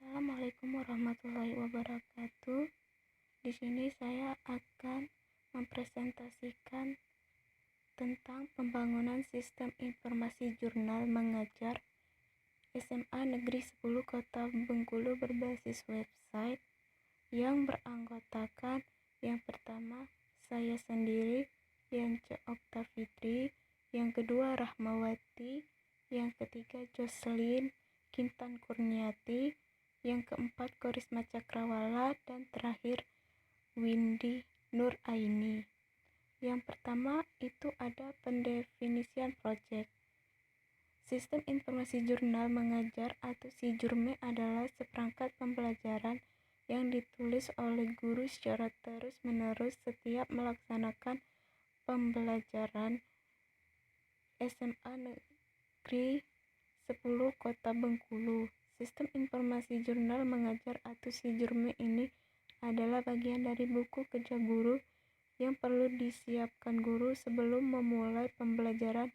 Assalamualaikum warahmatullahi wabarakatuh. Di sini saya akan mempresentasikan tentang pembangunan sistem informasi jurnal mengajar SMA Negeri 10 Kota Bengkulu berbasis website yang beranggotakan yang pertama saya sendiri, Yance Oktavitri, yang kedua Rahmawati, yang ketiga Jocelyn Kintan Kurniati, yang keempat Korisma Cakrawala, dan terakhir Windy Nur Aini. Yang pertama itu ada pendefinisian proyek. Sistem informasi jurnal mengajar atau SIJURME adalah seperangkat pembelajaran yang ditulis oleh guru secara terus-menerus setiap melaksanakan pembelajaran SMA Negeri 10 Kota Bengkulu. Sistem informasi jurnal mengajar atau SIJURME ini adalah bagian dari buku kerja guru yang perlu disiapkan guru sebelum memulai pembelajaran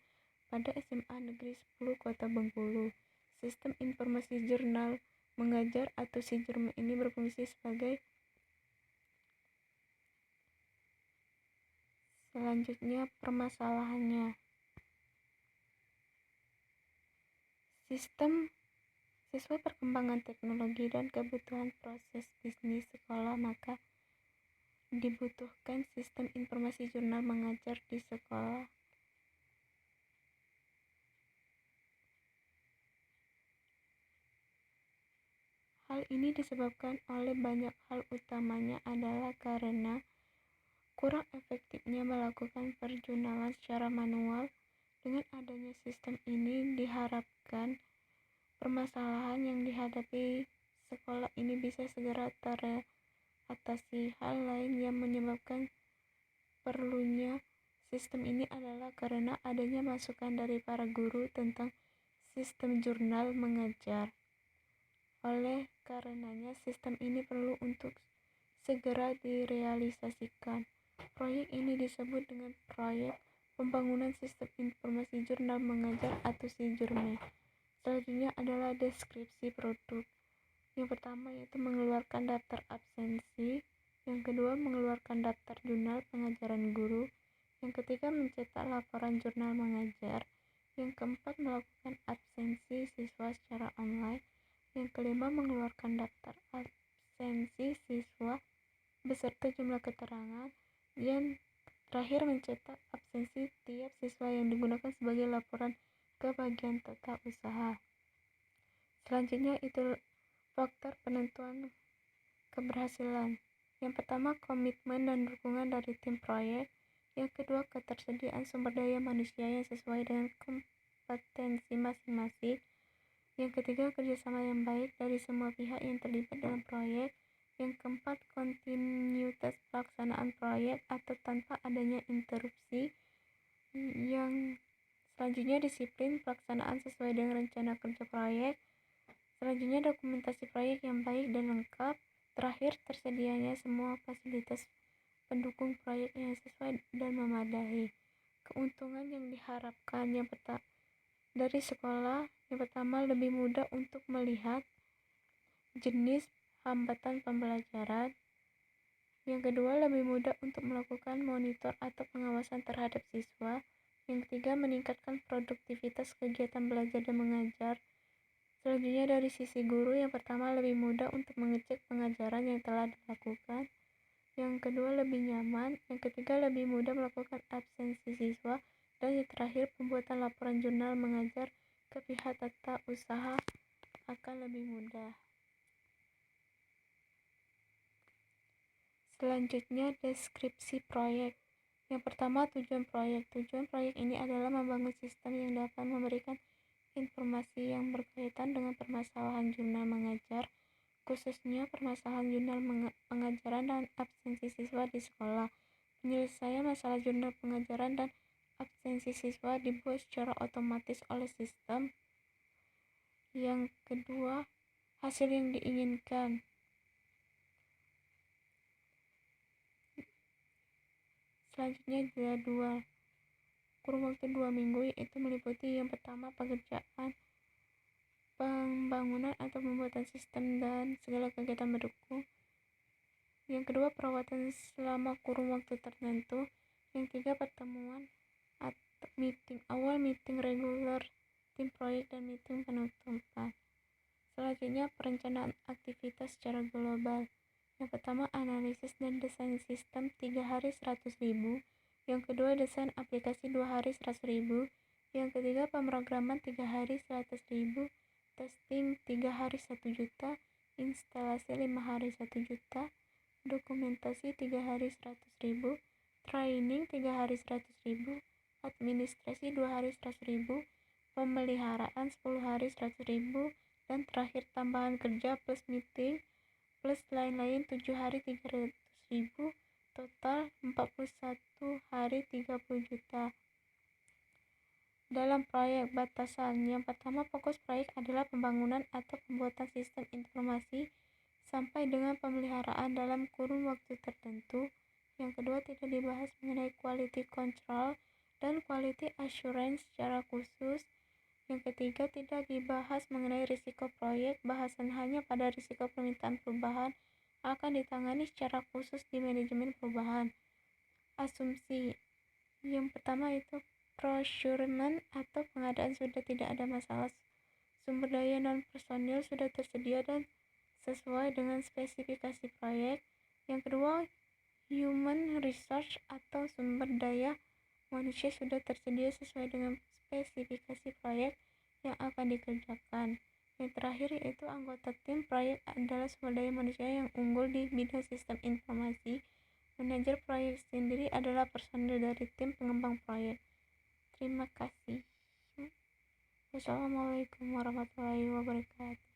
pada SMA Negeri 10 Kota Bengkulu. Sistem informasi jurnal mengajar atau SIJURME ini berfungsi sebagai selanjutnya permasalahannya. Sistem sesuai perkembangan teknologi dan kebutuhan proses bisnis sekolah, maka dibutuhkan sistem informasi jurnal mengajar di sekolah. Hal ini disebabkan oleh banyak hal, utamanya adalah karena kurang efektifnya melakukan perjurnalan secara manual. Dengan adanya sistem ini diharapkan permasalahan yang dihadapi sekolah ini bisa segera teratasi. Hal lain yang menyebabkan perlunya sistem ini adalah karena adanya masukan dari para guru tentang sistem jurnal mengajar. Oleh karenanya sistem ini perlu untuk segera direalisasikan. Proyek ini disebut dengan proyek pembangunan sistem informasi jurnal mengajar atau SIJURME. Selanjutnya adalah deskripsi produk. Yang pertama yaitu mengeluarkan daftar absensi, yang kedua mengeluarkan daftar jurnal pengajaran guru, yang ketiga mencetak laporan jurnal mengajar, yang keempat melakukan absensi siswa secara online, yang kelima mengeluarkan daftar absensi siswa beserta jumlah keterangan, yang terakhir mencetak absensi tiap siswa yang digunakan sebagai laporan ke bagian tata usaha. Selanjutnya itu faktor penentuan keberhasilan. Yang pertama komitmen dan dukungan dari tim proyek, yang kedua ketersediaan sumber daya manusia yang sesuai dengan kompetensi masing-masing, yang ketiga kerjasama yang baik dari semua pihak yang terlibat dalam proyek, yang keempat kontinuitas pelaksanaan proyek atau tanpa adanya interupsi, yang selanjutnya disiplin pelaksanaan sesuai dengan rencana kerja proyek, selanjutnya dokumentasi proyek yang baik dan lengkap, terakhir tersedianya semua fasilitas pendukung proyek yang sesuai dan memadai. Keuntungan yang diharapkan yang pertama dari sekolah, yang pertama lebih mudah untuk melihat jenis hambatan pembelajaran, yang kedua lebih mudah untuk melakukan monitor atau pengawasan terhadap siswa, yang ketiga meningkatkan produktivitas kegiatan belajar dan mengajar. Selanjutnya dari sisi guru, yang pertama lebih mudah untuk mengecek pengajaran yang telah dilakukan, yang kedua lebih nyaman, yang ketiga lebih mudah melakukan absensi siswa, dan yang terakhir pembuatan laporan jurnal mengajar ke pihak tata usaha akan lebih mudah. Selanjutnya deskripsi proyek. Yang pertama tujuan proyek. Tujuan proyek ini adalah membangun sistem yang dapat memberikan informasi yang berkaitan dengan permasalahan jurnal mengajar, khususnya permasalahan jurnal pengajaran dan absensi siswa di sekolah. Penyelesaian masalah jurnal pengajaran dan absensi siswa dibuat secara otomatis oleh sistem. Yang kedua, hasil yang diinginkan. Selanjutnya jadwal. Kurun waktu 2 minggu, yaitu meliputi yang pertama pengerjaan pembangunan atau pembuatan sistem dan segala kegiatan mendukung. Yang kedua, perawatan selama kurun waktu tertentu. Yang tiga, pertemuan atau meeting awal, meeting reguler tim proyek, dan meeting penutupan. Selanjutnya, perencanaan aktivitas secara global. Yang pertama, analisis dan desain sistem 3 hari 100.000. Yang kedua, desain aplikasi 2 hari 100.000. Yang ketiga, pemrograman 3 hari 100.000. Testing 3 hari 1 juta. Instalasi 5 hari 1 juta. Dokumentasi 3 hari 100.000. Training 3 hari 100.000. Administrasi 2 hari 100.000. Pemeliharaan 10 hari 100.000. Dan terakhir, tambahan kerja plus meeting plus lain-lain 7 hari 300.000. Total 41 hari 30 juta. Dalam proyek batasan, yang pertama, fokus proyek adalah pembangunan atau pembuatan sistem informasi sampai dengan pemeliharaan dalam kurun waktu tertentu. Yang kedua, tidak dibahas mengenai quality control dan quality assurance secara khusus. Yang ketiga, tidak dibahas mengenai risiko proyek, bahasan hanya pada risiko permintaan perubahan akan ditangani secara khusus di manajemen perubahan. Asumsi yang pertama itu procurement atau pengadaan sudah tidak ada masalah, sumber daya non personil sudah tersedia dan sesuai dengan spesifikasi proyek. Yang kedua, human resource atau sumber daya manusia sudah tersedia sesuai dengan spesifikasi proyek yang akan dikerjakan. Yang terakhir yaitu anggota tim proyek adalah sumber daya manusia yang unggul di bidang sistem informasi. Manajer proyek sendiri adalah personil dari tim pengembang proyek. Terima kasih. Wassalamualaikum warahmatullahi wabarakatuh.